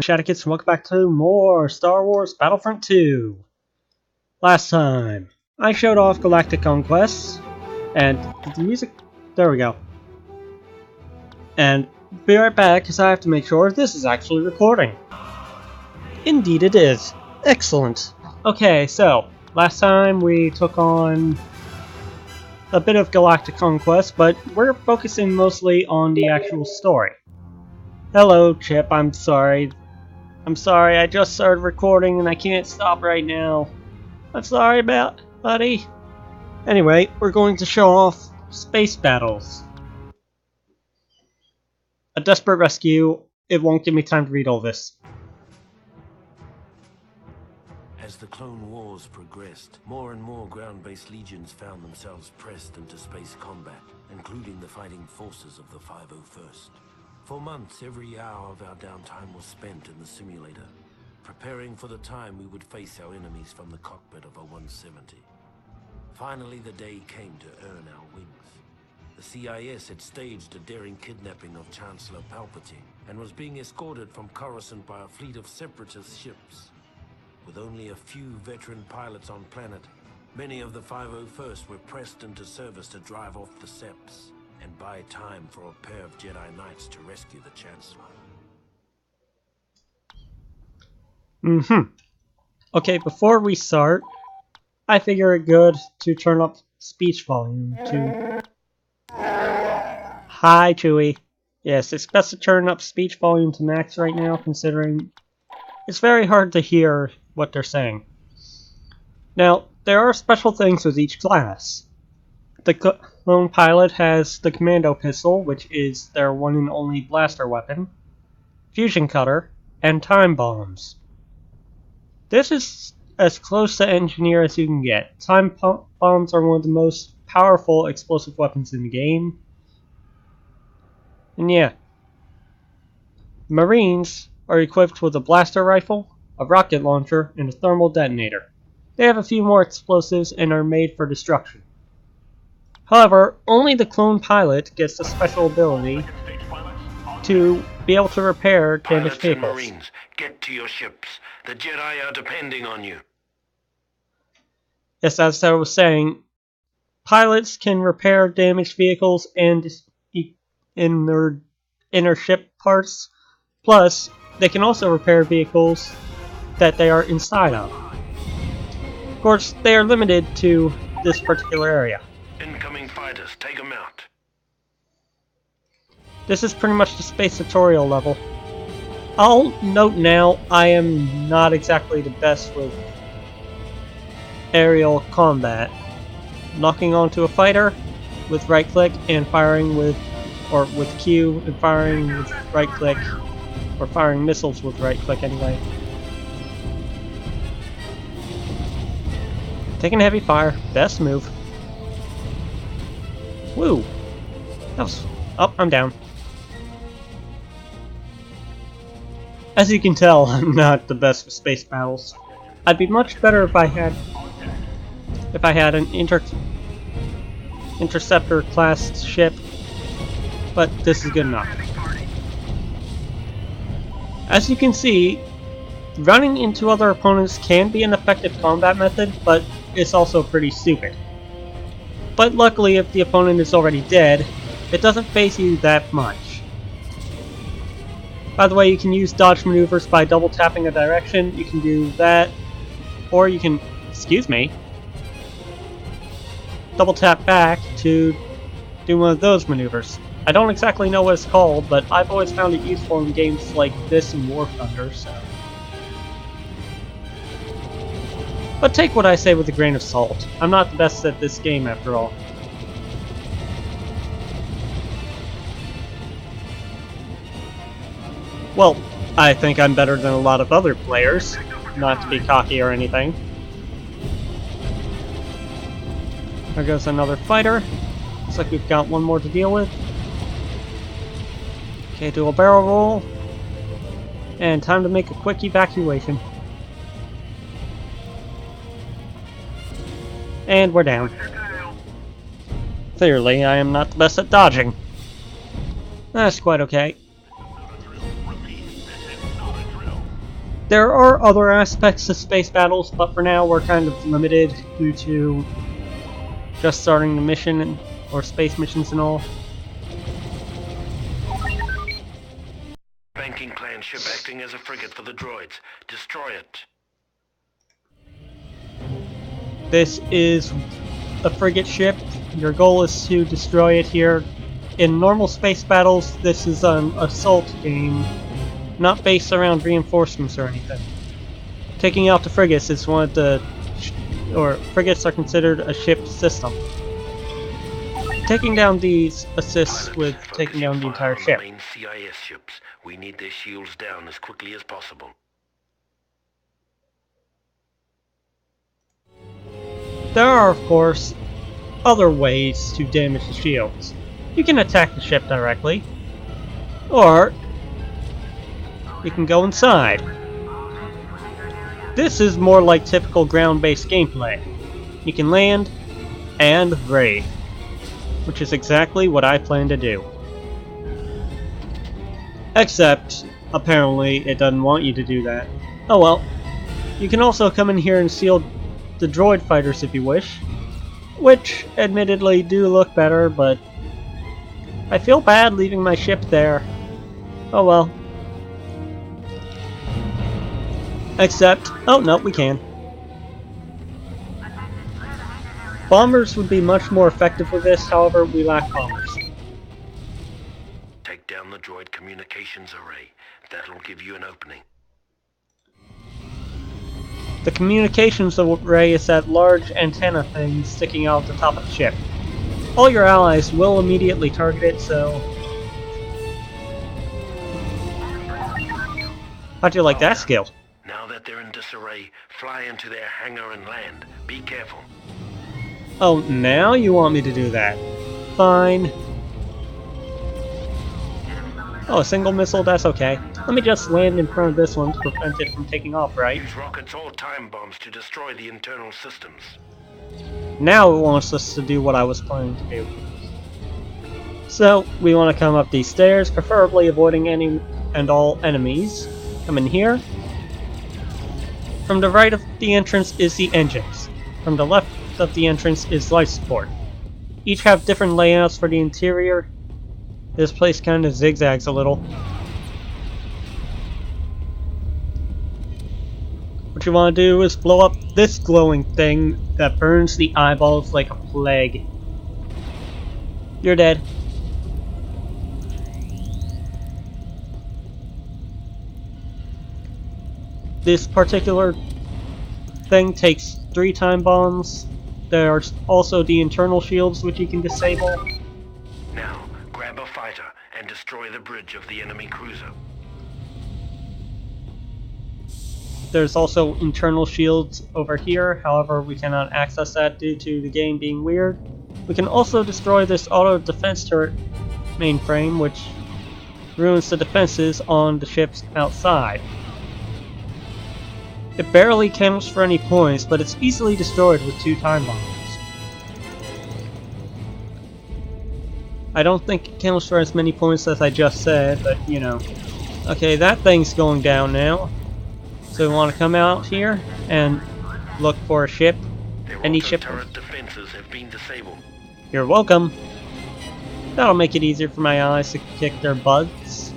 Shadowkids, and welcome back to more Star Wars Battlefront 2. Last time, I showed off Galactic Conquest, and the music... There we go. And be right back, because I have to make sure this is actually recording. Indeed it is. Excellent. Okay, so, last time we took on a bit of Galactic Conquest, but we're focusing mostly on the actual story. Hello, Chip, I'm sorry, I just started recording and I can't stop right now. I'm sorry about, buddy. Anyway, we're going to show off space battles. A desperate rescue. It won't give me time to read all this. As the Clone Wars progressed, more and more ground-based legions found themselves pressed into space combat, including the fighting forces of the 501st. For months, every hour of our downtime was spent in the simulator, preparing for the time we would face our enemies from the cockpit of a 170. Finally, the day came to earn our wings. The CIS had staged a daring kidnapping of Chancellor Palpatine and was being escorted from Coruscant by a fleet of separatist ships. With only a few veteran pilots on planet, many of the 501st were pressed into service to drive off the Seps and buy time for a pair of Jedi Knights to rescue the Chancellor. Okay, before we start, I figure it good to turn up speech volume to... Hi, Chewie. Yes, it's best to turn up speech volume to max right now, considering it's very hard to hear what they're saying. Now, there are special things with each class. The Clone Pilot has the Commando Pistol, which is their one and only blaster weapon, Fusion Cutter, and Time Bombs. This is as close to Engineer as you can get. Time Bombs are one of the most powerful explosive weapons in the game. And yeah. Marines are equipped with a blaster rifle, a rocket launcher, and a thermal detonator. They have a few more explosives and are made for destruction. However, only the Clone Pilot gets the special ability to be able to repair damaged vehicles. Marines, get to your ships. The Jedi are depending on you. Yes, as I was saying, pilots can repair damaged vehicles and in their inner ship parts. Plus, they can also repair vehicles that they are inside of. Of course, they are limited to this particular area. Incoming fighters, take them out. This is pretty much the space tutorial level. I'll note now, I am not exactly the best with aerial combat. Knocking onto a fighter with right click and firing with Q and firing with right click, or firing missiles with right click anyway. Taking heavy fire, best move. Woo! That was... Oh, I'm down. As you can tell, I'm not the best with space battles. I'd be much better if I had an interceptor class ship, but this is good enough. As you can see, running into other opponents can be an effective combat method, but it's also pretty stupid. But luckily, if the opponent is already dead, it doesn't faze you that much. By the way, you can use dodge maneuvers by double tapping a direction. You can do that, or you can, double tap back to do one of those maneuvers. I don't exactly know what it's called, but I've always found it useful in games like this and War Thunder, so... But take what I say with a grain of salt. I'm not the best at this game after all. Well, I think I'm better than a lot of other players, not to be cocky or anything. There goes another fighter. Looks like we've got one more to deal with. Okay, do a barrel roll. And time to make a quick evacuation. And we're down. Clearly, I am not the best at dodging. That's quite okay. There are other aspects to space battles, but for now we're kind of limited due to just starting the mission or space missions and all. Banking clan ship acting as a frigate for the droids. Destroy it. This is a frigate ship. Your goal is to destroy it here. In normal space battles, this is an assault game, not based around reinforcements or anything. Taking out the frigates is one of the... frigates are considered a ship system. Taking down these assists with taking down the entire ship. Main CIS ships. We need their shields down as quickly as possible. There are, of course, other ways to damage the shields. You can attack the ship directly, or you can go inside. This is more like typical ground-based gameplay. You can land and raid, which is exactly what I plan to do. Except, apparently, it doesn't want you to do that. Oh well. You can also come in here and seal the droid fighters if you wish, which admittedly do look better, but I feel bad leaving my ship there. Oh well. Except, oh no, we can. Bombers would be much more effective with this, however, we lack bombers. Take down the droid communications array. That'll give you an opening. The communications array is that large antenna thing sticking out the top of the ship. All your allies will immediately target it, so... How'd you like that skill? Now that they're in disarray, fly into their hangar and land. Be careful. Oh, now you want me to do that? Fine. Oh, a single missile? That's okay. Let me just land in front of this one to prevent it from taking off, right? Use rockets or time bombs to destroy the internal systems. Now it wants us to do what I was planning to do. So, we want to come up these stairs, preferably avoiding any and all enemies. Come in here. From the right of the entrance is the engines. From the left of the entrance is life support. Each have different layouts for the interior. This place kind of zigzags a little. What you want to do is blow up this glowing thing that burns the eyeballs like a plague. You're dead. This particular thing takes 3 time bombs. There are also the internal shields which you can disable. Now, grab a fighter and destroy the bridge of the enemy cruiser. There's also internal shields over here, however we cannot access that due to the game being weird. We can also destroy this auto defense turret mainframe, which ruins the defenses on the ships outside. It barely counts for any points, but it's easily destroyed with 2 time bombs. I don't think it counts for as many points as I just said, but you know. Okay, that thing's going down now. So we want to come out here and look for a ship. Any ship. Turret defenses have been disabled. You're welcome. That'll make it easier for my allies to kick their butts.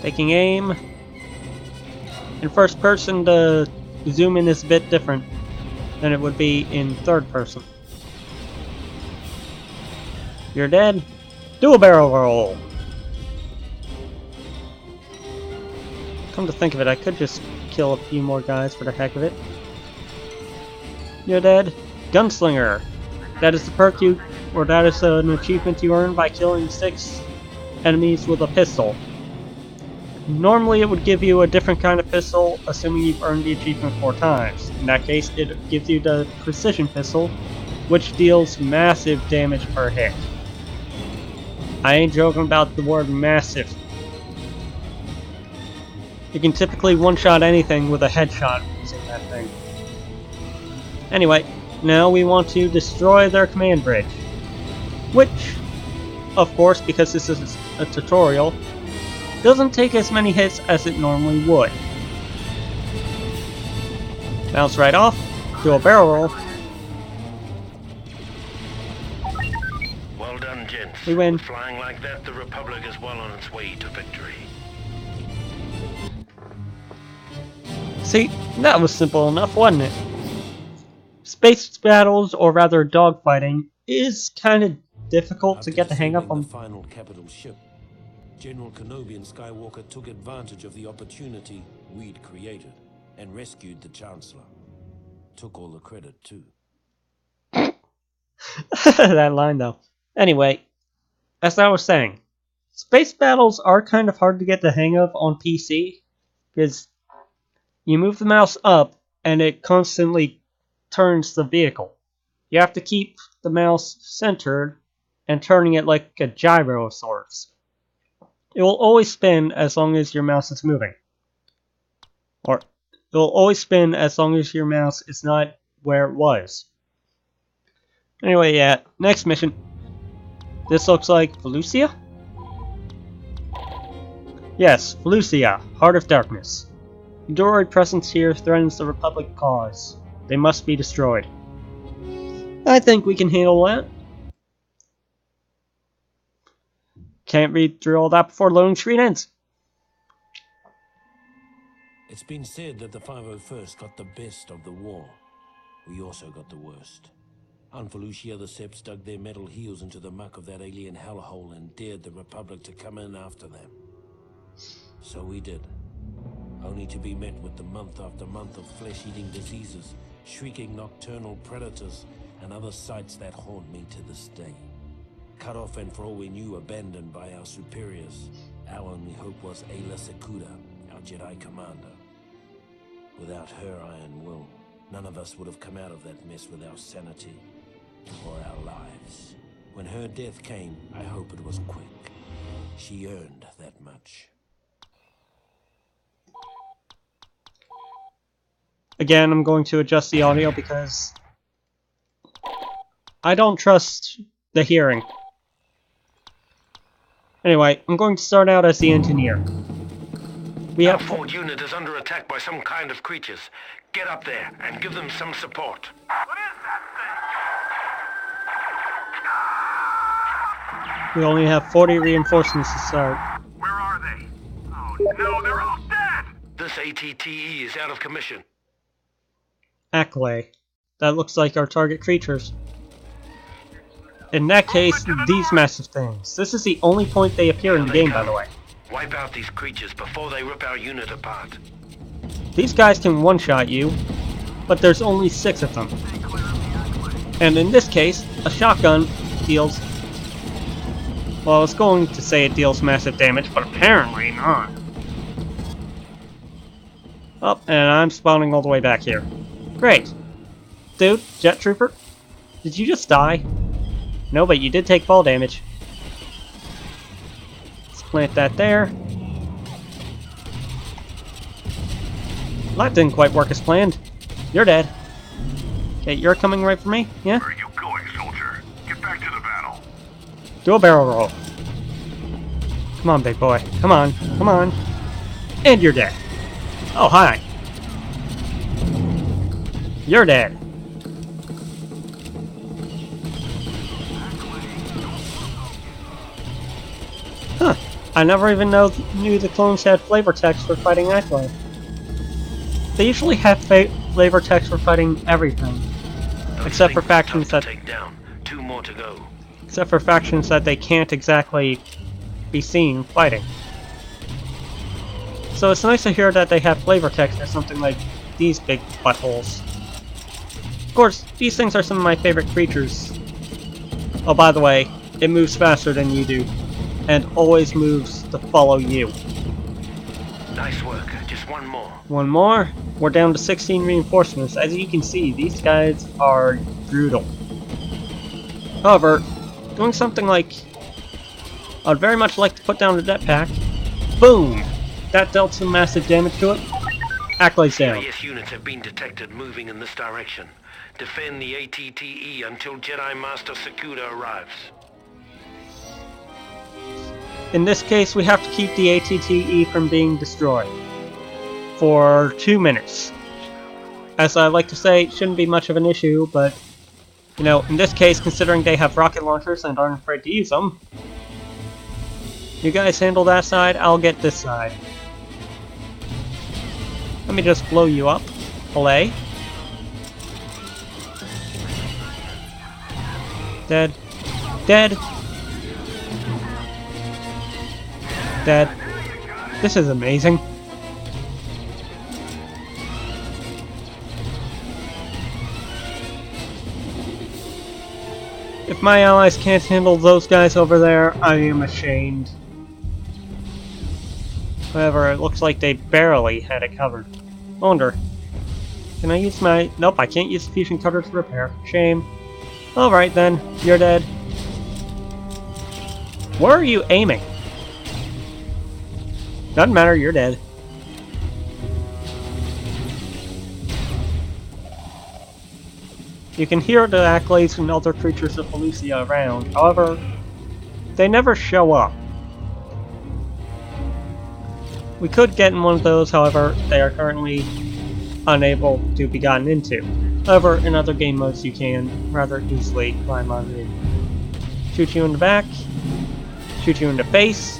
Taking aim. In first person, the zoom in is a bit different than it would be in third person. You're dead. Do a barrel roll. Come to think of it, I could just kill a few more guys for the heck of it. You're dead. Gunslinger. That is the perk you, or that is an achievement you earn by killing 6 enemies with a pistol. Normally it would give you a different kind of pistol, assuming you've earned the achievement 4 times. In that case, it gives you the precision pistol, which deals massive damage per hit. I ain't joking about the word massive. You can typically one-shot anything with a headshot using that thing. Anyway, now we want to destroy their command bridge. Which, of course, because this is a tutorial, doesn't take as many hits as it normally would. Bounce right off, do a barrel roll. Well done, gents. We win. With flying like that, the Republic is well on its way to victory. See, that was simple enough, wasn't it? Space battles, or rather dogfighting, is kind of difficult to get the hang of the on. final capital ship, General Kenobi and Skywalker took advantage of the opportunity we'd created and rescued the Chancellor. Took all the credit, too. That line, though. Anyway, as I was saying, space battles are kind of hard to get the hang of on PC, because you move the mouse up, and it constantly turns the vehicle. You have to keep the mouse centered and turning it like a gyro of sorts. It will always spin as long as your mouse is moving. Or, it will always spin as long as your mouse is not where it was. Anyway, yeah, next mission. This looks like Felucia? Yes, Felucia, Heart of Darkness. The droid presence here threatens the Republic cause. They must be destroyed. I think we can handle that. Can't read through all that before loading screen ends. It's been said that the 501st got the best of the war. We also got the worst. On Felucia, the Seps dug their metal heels into the muck of that alien hellhole and dared the Republic to come in after them. So we did. Only to be met with the month after month of flesh-eating diseases, shrieking nocturnal predators, and other sights that haunt me to this day. Cut off and for all we knew, abandoned by our superiors. Our only hope was Aayla Secura, our Jedi commander. Without her iron will, none of us would have come out of that mess with our sanity or our lives. When her death came, I hope it was quick. She earned that much. Again, I'm going to adjust the audio because I don't trust the hearing. Anyway, I'm going to start out as the engineer. Our forward unit is under attack by some kind of creatures. Get up there and give them some support. What is that We only have 40 reinforcements to start. Where are they? Oh no, they're all dead! This ATTE is out of commission. Acklay. That looks like our target creatures. In that case, these massive things. This is the only point they appear in the game, by the way. Wipe out these creatures before they rip our unit apart. These guys can one-shot you, but there's only 6 of them. And in this case, a shotgun deals... Well, I was going to say it deals massive damage, but apparently not. Oh, and I'm spawning all the way back here. Great. Dude, Jet Trooper, did you just die? No, but you did take fall damage. Let's plant that there. That didn't quite work as planned. You're dead. Okay, you're coming right for me? Yeah? Where are you going, soldier? Get back to the battle. Do a barrel roll. Come on, big boy. Come on. Come on. And you're dead. Oh, hi. You're dead. Huh. I never even knew the clones had flavor text for fighting Acklay. They usually have flavor text for fighting everything. Except for factions that... Take down. 2 more to go. Except for factions that they can't exactly be seen fighting. So it's nice to hear that they have flavor text for something like these big buttholes. Of course, these things are some of my favorite creatures. Oh, by the way, it moves faster than you do, and always moves to follow you. Nice work. Just 1 more. 1 more. We're down to 16 reinforcements. As you can see, these guys are brutal. However, doing something like... I'd very much like to put down the jetpack. Boom! That dealt some massive damage to it. Acclay's down. Various units have been detected moving in this direction. Defend the ATTE until Jedi Master Secura arrives. In this case, we have to keep the ATTE from being destroyed for 2 minutes. As I like to say, it shouldn't be much of an issue, but, you know, in this case, considering they have rocket launchers and aren't afraid to use them, you guys handle that side, I'll get this side. Let me just blow you up. Olay. Dead. Dead. Dead. This is amazing. If my allies can't handle those guys over there, I am ashamed. However, it looks like they barely had it covered. I wonder, can I use my... Nope, I can't use the fusion cutter to repair. Shame. Alright then, you're dead. Where are you aiming? Doesn't matter, you're dead. You can hear the accolades and other creatures of Felucia around, however, they never show up. We could get in one of those, however, they are currently unable to be gotten into. However, in other game modes you can rather easily climb on in. Shoot you in the back, shoot you in the face,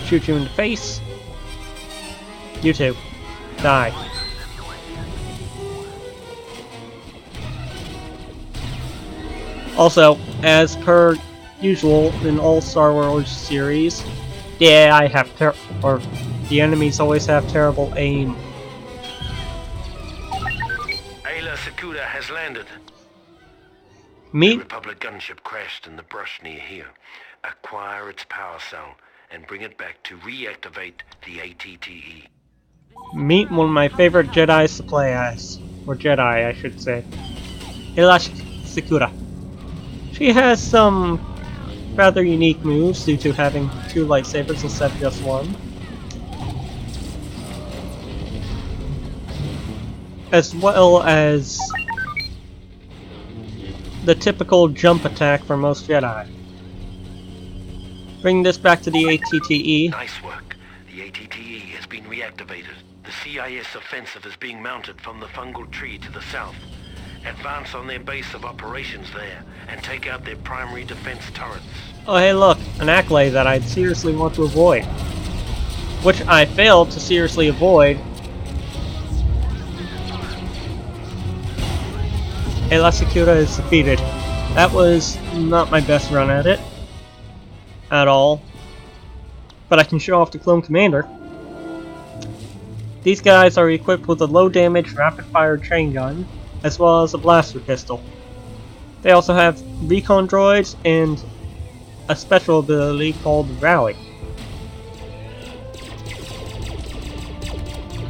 shoot you in the face, you too, die. Also, as per usual in all Star Wars series, yeah, I have the enemies always have terrible aim. Ayla Secura has landed. The Meet Republic gunship crashed in the brush near here. Acquire its power cell and bring it back to reactivate the ATTE. meet one of my favorite Jedi's to play as, or Jedi, I should say, Ayla Secura. She has some rather unique moves due to having 2 lightsabers instead of just one. As well as the typical jump attack for most Jedi. Bring this back to the ATTE. Nice work. The ATTE has been reactivated. The CIS offensive is being mounted from the fungal tree to the south. Advance on their base of operations there and take out their primary defense turrets. Oh hey look, an accolade that I seriously want to avoid. Which I failed to seriously avoid. Ayla Secura is defeated. That was not my best run at it. At all. But I can show off the Clone Commander. These guys are equipped with a low damage rapid fire chain gun, as well as a blaster pistol. They also have recon droids and a special ability called Rally.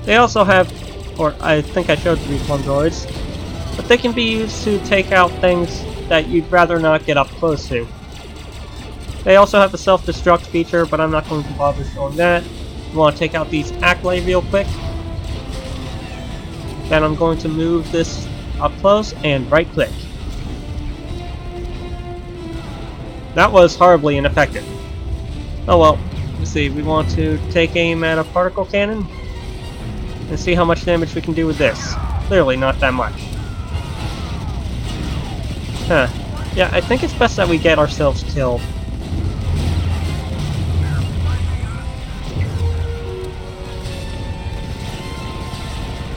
They also have, or I think I showed the recon droids, but they can be used to take out things that you'd rather not get up close to. They also have a self-destruct feature, but I'm not going to bother showing that. I want to take out these accolade real quick. Then I'm going to move this up close and right click. That was horribly ineffective. Oh well, let's see, we want to take aim at a particle cannon and see how much damage we can do with this. Clearly not that much. Huh. Yeah, I think it's best that we get ourselves killed.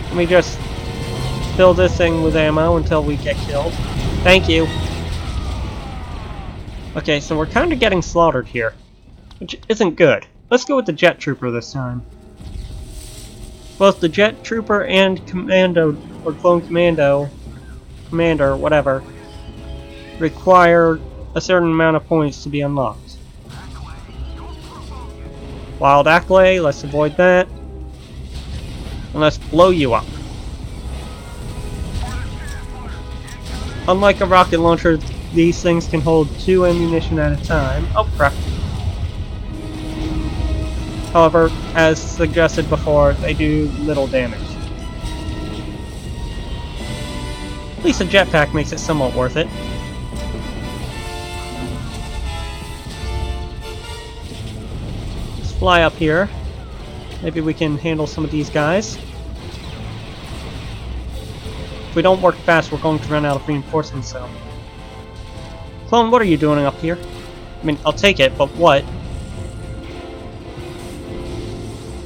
Let me just fill this thing with ammo until we get killed. Thank you. Okay, so we're kind of getting slaughtered here, which isn't good. Let's go with the Jet Trooper this time. Both the Jet Trooper and Commando, or Clone Commando, Commander, whatever, require a certain amount of points to be unlocked. Wild Acklay, let's avoid that. And let's blow you up. Unlike a rocket launcher, these things can hold 2 ammunition at a time. Oh crap. However, as suggested before, they do little damage. At least a jetpack makes it somewhat worth it. fly up here. Maybe we can handle some of these guys. If we don't work fast, we're going to run out of reinforcements, so... Clone, what are you doing up here? I mean, I'll take it, but what?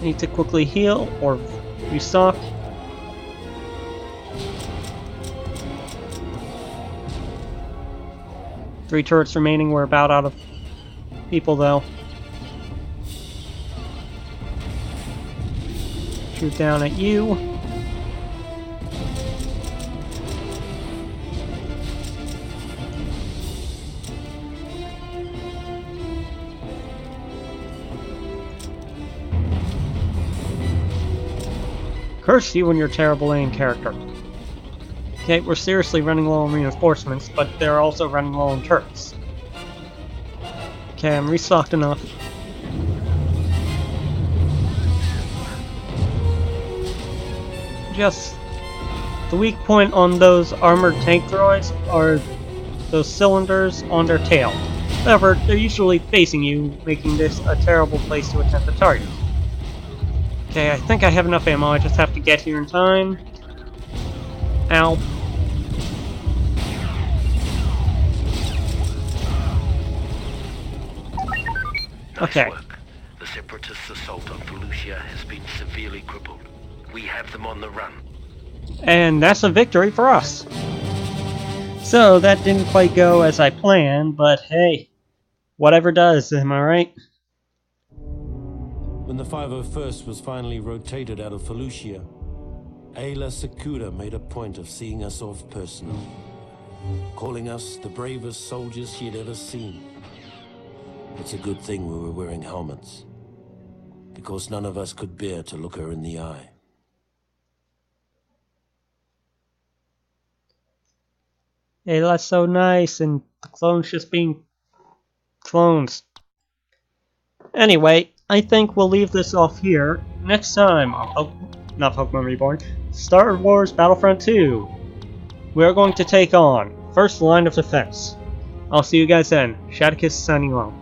I need to quickly heal, or restock. Three turrets remaining, we're about out of people, though. Shoot down at you. Curse you and your terrible aim character. Okay, we're seriously running low on reinforcements, but they're also running low on turrets. Okay, I'm restocked enough. Just the weak point on those armored tank droids are those cylinders on their tail. However, they're usually facing you, making this a terrible place to attempt a target. Okay, I think I have enough ammo, I just have to get here in time. Ow. Okay. Nice work. The Separatists' assault on Felucia has been severely crippled. We have them on the run. And that's a victory for us. So, that didn't quite go as I planned, but hey, whatever does, am I right? When the 501st was finally rotated out of Felucia, Ayla Secura made a point of seeing us off personally, calling us the bravest soldiers she had ever seen. It's a good thing we were wearing helmets, because none of us could bear to look her in the eye. Hey, that's so nice, and the clones just being clones. Anyway, I think we'll leave this off here. Next time on not Pokemon Reborn, Star Wars Battlefront 2, we're going to take on First Line of Defense. I'll see you guys then. Shadowkiss signing off.